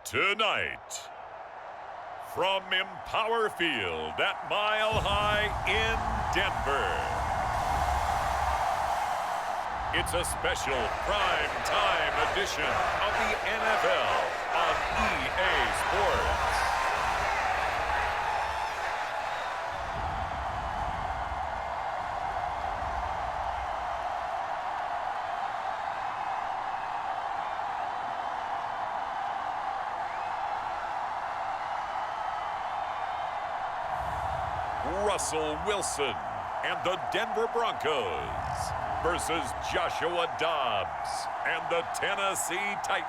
Tonight, from Empower Field at Mile High in Denver, it's a special prime time edition of the NFL on EA Sports. Russell Wilson and the Denver Broncos versus Joshua Dobbs and the Tennessee Titans.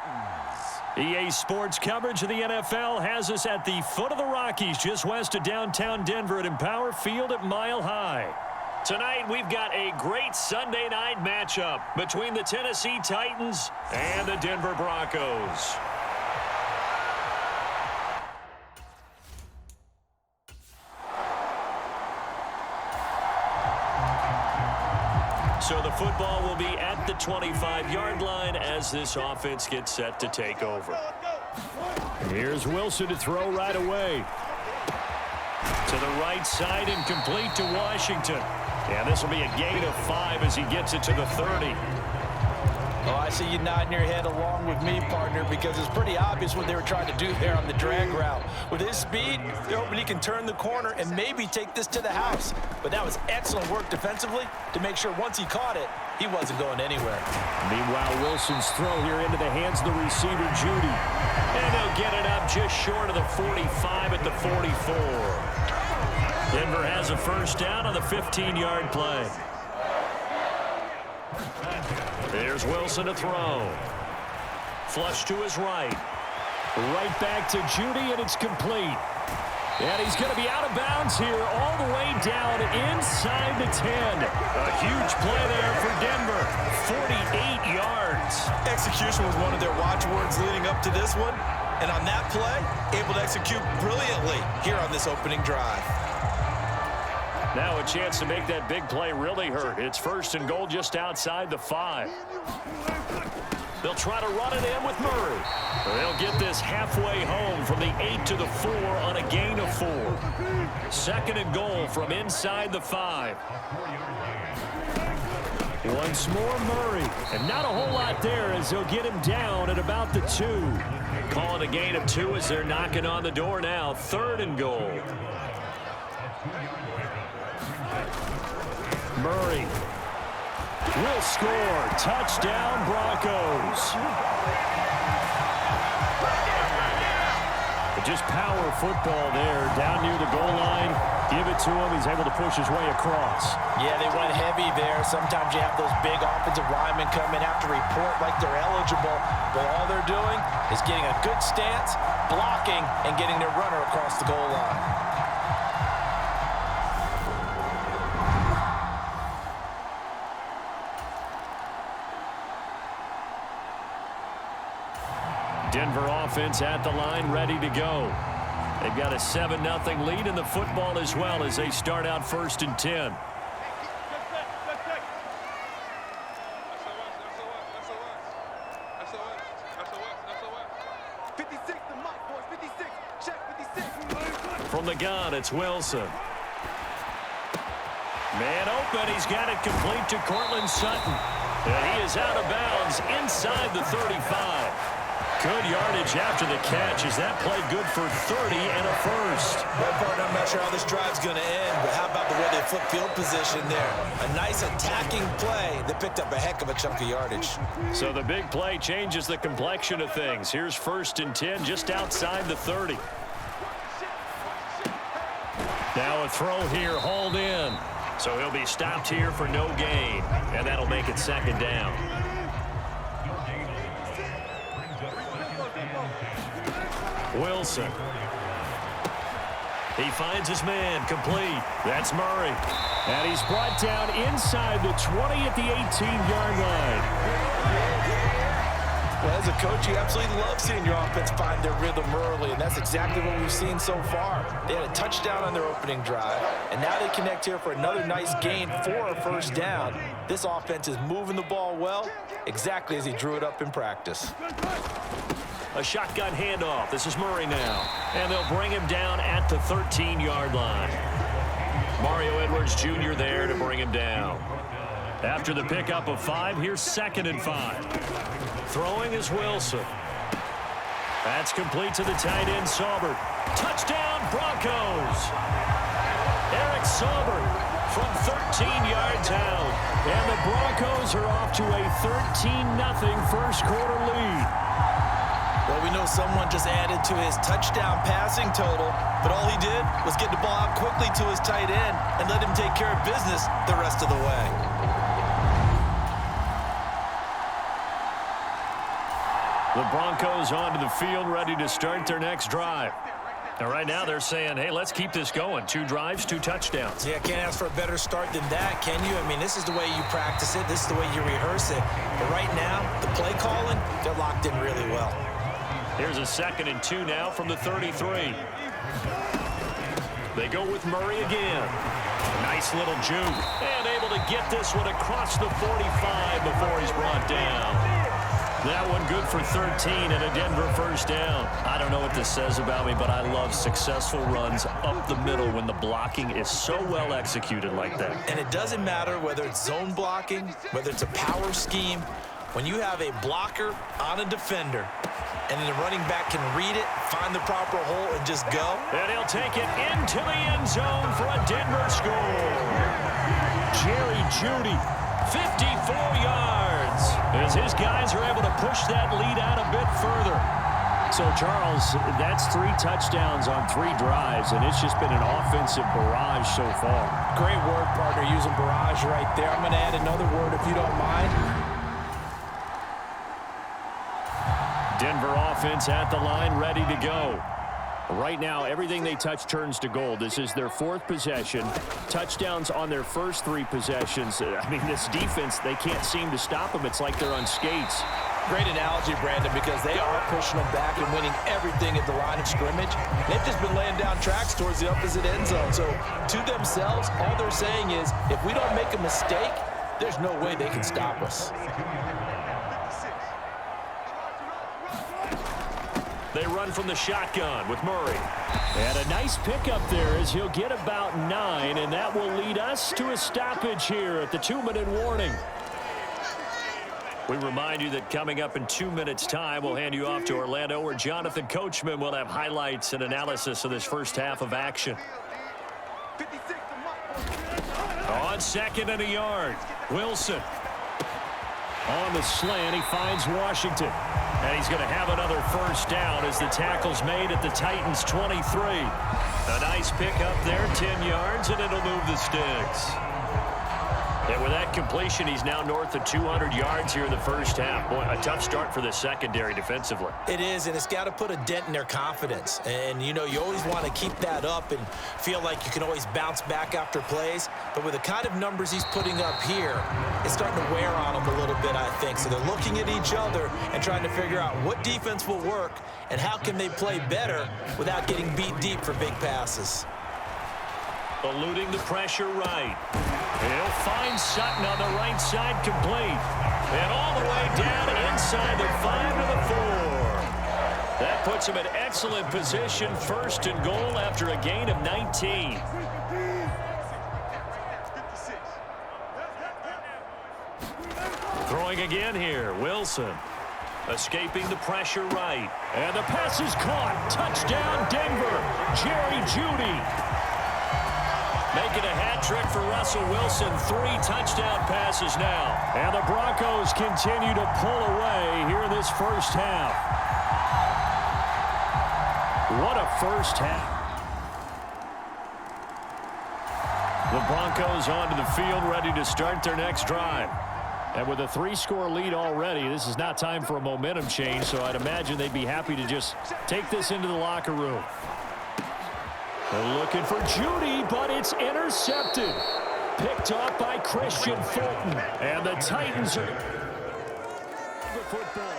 EA Sports coverage of the NFL has us at the foot of the Rockies, just west of downtown Denver at Empower Field at Mile High. Tonight, we've got a great Sunday night matchup between the Tennessee Titans and the Denver Broncos. So the football will be at the 25-yard line as this offense gets set to take over. Here's Wilson to throw right away. To the right side and complete to Washington. And this will be a gain of 5 as he gets it to the 30. Oh, I see you nodding your head along with me, partner, because it's pretty obvious what they were trying to do there on the drag route. With his speed, they're hoping he can turn the corner and maybe take this to the house. But that was excellent work defensively to make sure once he caught it, he wasn't going anywhere. Meanwhile, Wilson's throw here into the hands of the receiver, Judy. And they'll get it up just short of the 45 at the 44. Denver has a first down on the 15-yard play. There's Wilson to throw. Flush to his right. Right back to Judy, and it's complete. And he's going to be out of bounds here all the way down inside the 10. A huge play there for Denver. 48 yards. Execution was one of their watchwords leading up to this one. And on that play, able to execute brilliantly here on this opening drive. Now a chance to make that big play really hurt. It's first and goal just outside the 5. They'll try to run it in with Murray. They'll get this halfway home from the 8 to the 4 on a gain of 4. Second and goal from inside the 5. Once more Murray. And not a whole lot there as they'll get him down at about the 2. Calling a gain of 2 as they're knocking on the door now. Third and goal. Murray will score. Touchdown, Broncos. But just power football there. Down near the goal line. Give it to him. He's able to push his way across. Yeah, they went heavy there. Sometimes you have those big offensive linemen come in, have to report like they're eligible. But all they're doing is getting a good stance, blocking, and getting their runner across the goal line. Denver offense at the line, ready to go. They've got a 7-0 lead in the football as well as they start out first and 10. From the gun, it's Wilson. Man open, he's got it complete to Cortland Sutton. And he is out of bounds inside the 35. Good yardage after the catch. Is that play good for 30 and a first? Well, partner, I'm not sure how this drive's going to end, but how about the way they flip field position there? A nice attacking play that picked up a heck of a chunk of yardage. So the big play changes the complexion of things. Here's first and 10 just outside the 30. Now a throw here, hauled in. So he'll be stopped here for no gain, and that'll make it second down. Wilson. He finds his man, complete. That's Murray. And he's brought down inside the 20 at the 18-yard line. Well, as a coach, you absolutely love seeing your offense find their rhythm early, and that's exactly what we've seen so far. They had a touchdown on their opening drive, and now they connect here for another nice gain for a first down. This offense is moving the ball well, exactly as he drew it up in practice. A shotgun handoff. This is Murray now. And they'll bring him down at the 13-yard line. Mario Edwards Jr. there to bring him down. After the pickup of 5, here's 2nd and 5. Throwing is Wilson. That's complete to the tight end, Saubert. Touchdown, Broncos. Eric Saubert from 13 yards out. And the Broncos are off to a 13-0 first quarter lead. Well, we know someone just added to his touchdown passing total, but all he did was get the ball out quickly to his tight end and let him take care of business the rest of the way. The Broncos onto the field, ready to start their next drive. And right now they're saying, hey, let's keep this going. 2 drives, 2 touchdowns. Yeah, can't ask for a better start than that, can you? I mean, this is the way you practice it. This is the way you rehearse it. But right now, the play calling, they're locked in really well. Here's a 2nd and 2 now from the 33. They go with Murray again. Nice little juke. And able to get this one across the 45 before he's brought down. That one good for 13 and a Denver first down. I don't know what this says about me, but I love successful runs up the middle when the blocking is so well executed like that. And it doesn't matter whether it's zone blocking, whether it's a power scheme. When you have a blocker on a defender, and then the running back can read it, find the proper hole, and just go. And he'll take it into the end zone for a Denver score. Jerry Jeudy, 54 yards, as his guys are able to push that lead out a bit further. So, Charles, that's 3 touchdowns on 3 drives, and it's just been an offensive barrage so far. Great word, partner, using barrage right there. I'm going to add another word if you don't mind. Denver offense at the line, ready to go. Right now, everything they touch turns to gold. This is their 4th possession. Touchdowns on their first 3 possessions. I mean, this defense, they can't seem to stop them. It's like they're on skates. Great analogy, Brandon, because they are pushing them back and winning everything at the line of scrimmage. They've just been laying down tracks towards the opposite end zone. So, to themselves, all they're saying is, if we don't make a mistake, there's no way they can stop us. They run from the shotgun with Murray. And a nice pickup there as he'll get about 9, and that will lead us to a stoppage here at the 2-minute warning. We remind you that coming up in 2 minutes' time, we'll hand you off to Orlando, where Jonathan Coachman will have highlights and analysis of this first half of action. On 2nd and a yard, Wilson. On the slant, he finds Washington. And he's going to have another first down as the tackle's made at the Titans' 23. A nice pickup there, 10 yards, and it'll move the sticks. And with that completion, he's now north of 200 yards here in the first half. Boy, a tough start for the secondary defensively. It is, and it's got to put a dent in their confidence. And, you know, you always want to keep that up and feel like you can always bounce back after plays. But with the kind of numbers he's putting up here, it's starting to wear on them a little bit, I think. So they're looking at each other and trying to figure out what defense will work and how can they play better without getting beat deep for big passes. Eluding the pressure right. He'll find Sutton on the right side, complete. And all the way down inside the 5 to the 4. That puts him in excellent position, 1st and goal after a gain of 19. Throwing again here, Wilson. Escaping the pressure right. And the pass is caught. Touchdown, Denver. Jerry Jeudy. Making a hat trick for Russell Wilson. 3 touchdown passes now. And the Broncos continue to pull away here in this first half. What a first half. The Broncos onto the field, ready to start their next drive. And with a 3-score lead already, this is not time for a momentum change, so I'd imagine they'd be happy to just take this into the locker room. They're looking for Judy, but it's intercepted. Picked off by Christian Fulton. And the Titans are the football.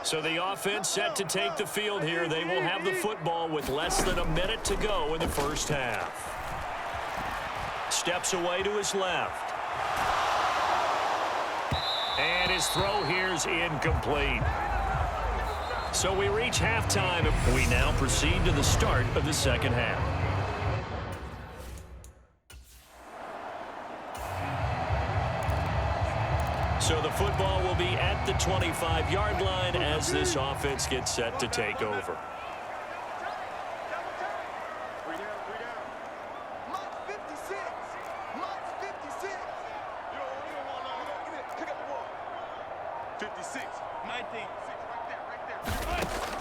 So the offense set to take the field here. They will have the football with less than a minute to go in the first half. Steps away to his left. And his throw here is incomplete. So we reach halftime. We now proceed to the start of the second half. So the football will be at the 25-yard line as this offense gets set to take over.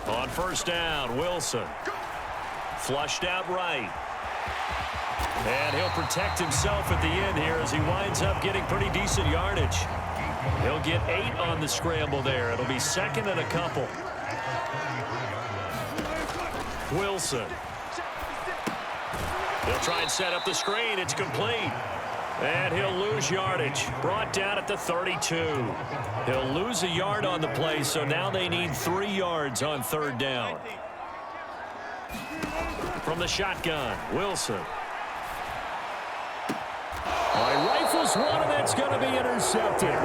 On first down, Wilson. Flushed out right. And he'll protect himself at the end here as he winds up getting pretty decent yardage. He'll get 8 on the scramble there. It'll be second and a couple. Wilson. He'll try and set up the screen. It's complete. And he'll lose yardage. Brought down at the 32. He'll lose a yard on the play, so now they need 3 yards on third down. From the shotgun, Wilson. Rifles one, and that's going to be intercepted.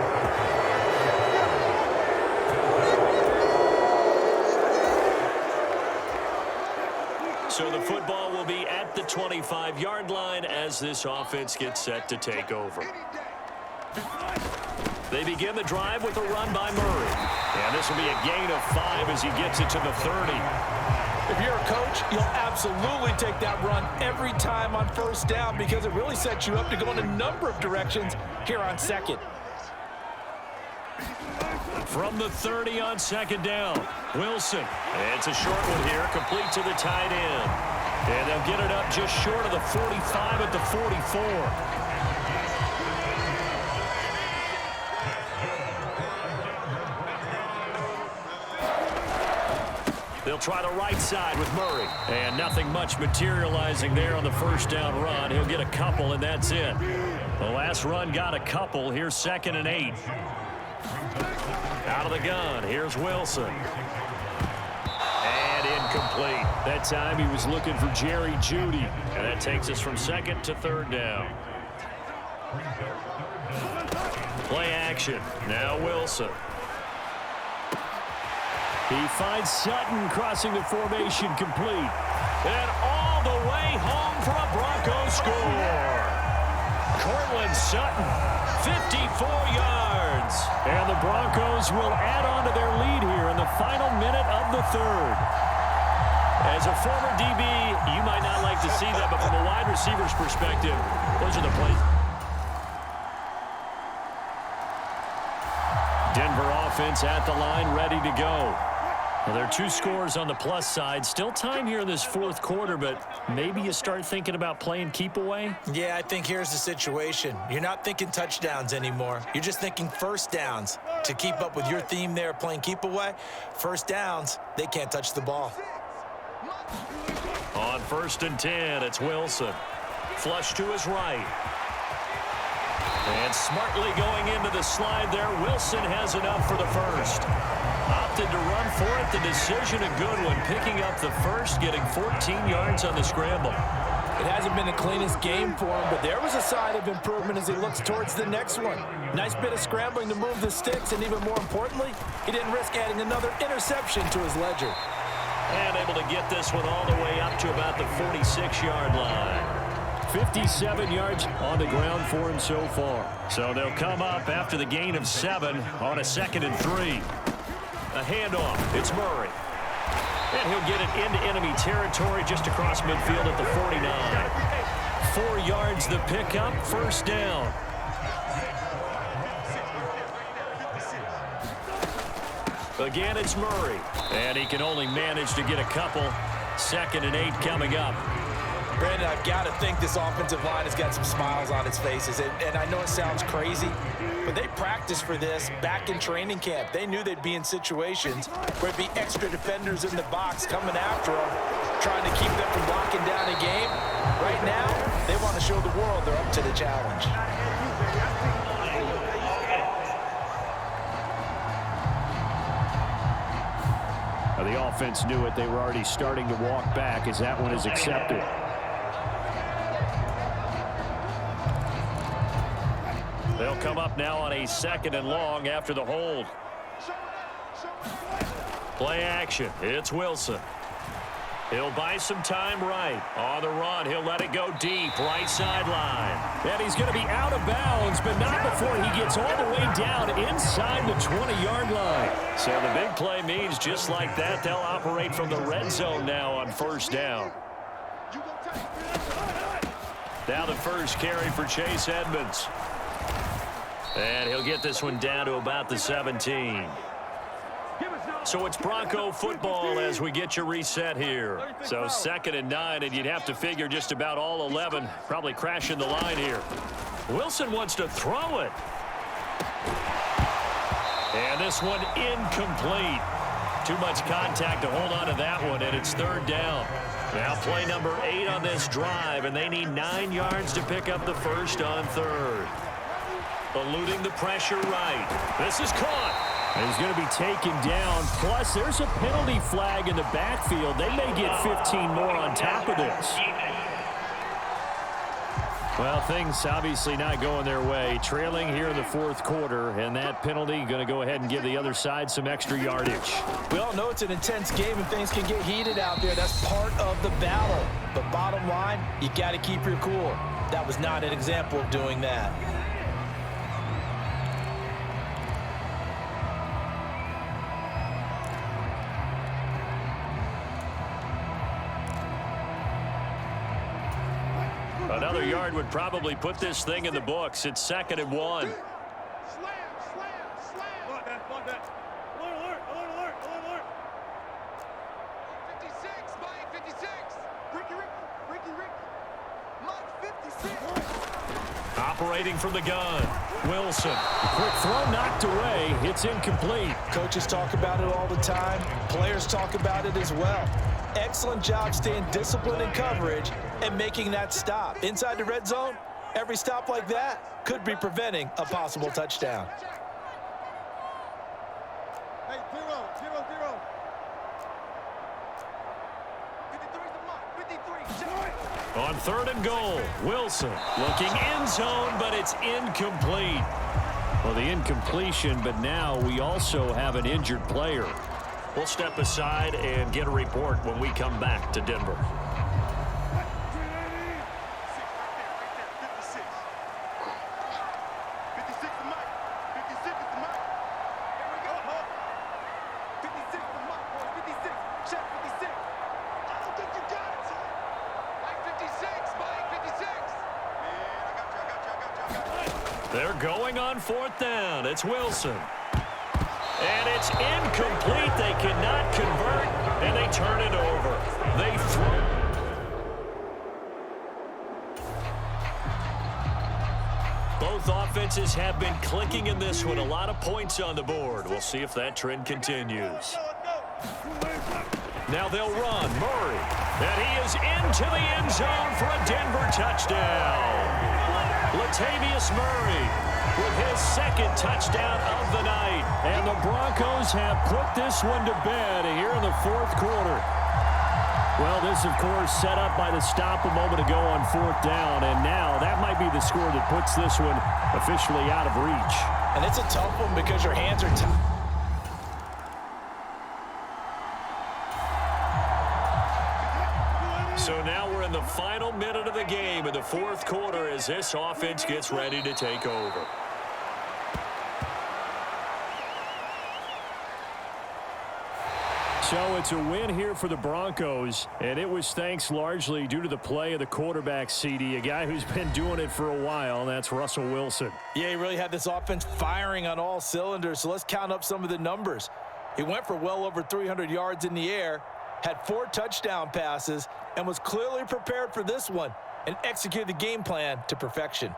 So the football will be at the 25-yard line as this offense gets set to take over. They begin the drive with a run by Murray. And this will be a gain of 5 as he gets it to the 30. If you're a coach, you'll absolutely take that run every time on first down because it really sets you up to go in a number of directions here on second. From the 30 on second down, Wilson. It's a short one here, complete to the tight end. And they'll get it up just short of the 45 at the 44. They'll try the right side with Murray. And nothing much materializing there on the first down run. He'll get a couple, and that's it. The last run got a couple. Here's second and 8. Out of the gun, here's Wilson. And incomplete. That time he was looking for Jerry Jeudy. And that takes us from second to third down. Play action. Now Wilson. He finds Sutton crossing the formation complete. And all the way home for a Broncos score. Cortland Sutton, 54 yards. And the Broncos will add on to their lead here in the final minute of the third. As a former DB, you might not like to see that, but from a wide receiver's perspective, those are the plays. Denver offense at the line, ready to go. Well, there are 2 scores on the plus side. Still time here in this fourth quarter, but maybe you start thinking about playing keep away? Yeah, I think here's the situation. You're not thinking touchdowns anymore. You're just thinking first downs. To keep up with your theme there, playing keep away, first downs, they can't touch the ball. On first and 10, it's Wilson. Flush to his right. And smartly going into the slide there, Wilson has enough for the first. Opted to run for it. The decision, a good one. Picking up the first, getting 14 yards on the scramble. It hasn't been the cleanest game for him, but there was a sign of improvement as he looks towards the next one. Nice bit of scrambling to move the sticks, and even more importantly, he didn't risk adding another interception to his ledger. And able to get this one all the way up to about the 46-yard line. 57 yards on the ground for him so far. So they'll come up after the gain of 7 on a 2nd and 3. A handoff. It's Murray. And he'll get it into enemy territory just across midfield at the 49. 4 yards the pickup, first down. Again, it's Murray. And he can only manage to get a couple. 2nd and 8 coming up. Brandon, I've got to think this offensive line has got some smiles on its faces. And I know it sounds crazy, but they practiced for this back in training camp. They knew they'd be in situations where there'd be extra defenders in the box coming after them, trying to keep them from locking down a game. Right now, they want to show the world they're up to the challenge. The offense knew it. They were already starting to walk back as that one is accepted. They'll come up now on a 2nd and long after the hold. Play action. It's Wilson. He'll buy some time right. On the run, he'll let it go deep, right sideline. And he's going to be out of bounds, but not before he gets all the way down inside the 20-yard line. So the big play means just like that, they'll operate from the red zone now on 1st down. Now the first carry for Chase Edmonds. And he'll get this one down to about the 17. So it's Bronco football as we get you reset here. So 2nd and 9, and you'd have to figure just about all 11 probably crashing the line here. Wilson wants to throw it. And this one incomplete. Too much contact to hold on to that one, and it's 3rd down. Now play number 8 on this drive, and they need 9 yards to pick up the first on 3rd. Eluding the pressure right. This is caught. And he's going to be taken down. Plus, there's a penalty flag in the backfield. They may get 15 more on top of this. Well, things obviously not going their way. Trailing here in the 4th quarter, and that penalty going to go ahead and give the other side some extra yardage. We all know it's an intense game and things can get heated out there. That's part of the battle. But bottom line, you got to keep your cool. That was not an example of doing that. Another yard would probably put this thing in the books. It's 2nd and 1. Slam, slam. Alert. 56, Mike, 56. Ricky. Mike, 56. Operating from the gun. Wilson. Quick throw knocked away. It's incomplete. Coaches talk about it all the time. Players talk about it as well. Excellent job staying disciplined in coverage and making that stop. Inside the red zone, every stop like that could be preventing a possible touchdown. Hey, 0. 53's the mark. 53. On 3rd and goal, Wilson looking end zone, but it's incomplete. Well, the incompletion, but now we also have an injured player. We'll step aside and get a report when we come back to Denver. 56. 56 the Mike. 56 is the Mike. Here we go. 56 the Mike, boy. 56. Check 56. I don't think you got it. Mike 56. Mike 56. Man, I got you. They're going on 4th down. It's Wilson. And it's incomplete. They cannot convert, and they turn it over. They throw. Both offenses have been clicking in this one. A lot of points on the board. We'll see if that trend continues. Now they'll run. Murray. And he is into the end zone for a Denver touchdown. Latavius Murray with his 2nd touchdown of the night. And the Broncos have put this one to bed here in the 4th quarter. Well, this, of course, set up by the stop a moment ago on 4th down. And now that might be the score that puts this one officially out of reach. And it's a tough one because your hands are tied. So now we're in the final minute of the game in the 4th quarter as this offense gets ready to take over. So it's a win here for the Broncos, and it was thanks largely due to the play of the quarterback, CD, a guy who's been doing it for a while, and that's Russell Wilson. Yeah, he really had this offense firing on all cylinders, so let's count up some of the numbers. He went for well over 300 yards in the air, had 4 touchdown passes, and was clearly prepared for this one and executed the game plan to perfection.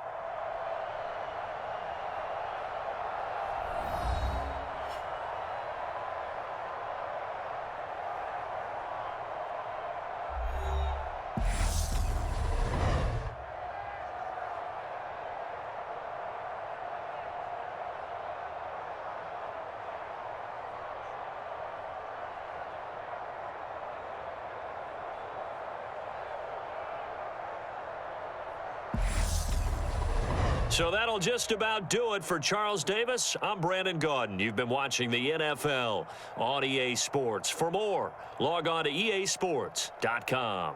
So that'll just about do it for Charles Davis. I'm Brandon Gaudin. You've been watching the NFL on EA Sports. For more, log on to easports.com.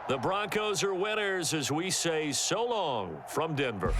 The Broncos are winners as we say so long from Denver.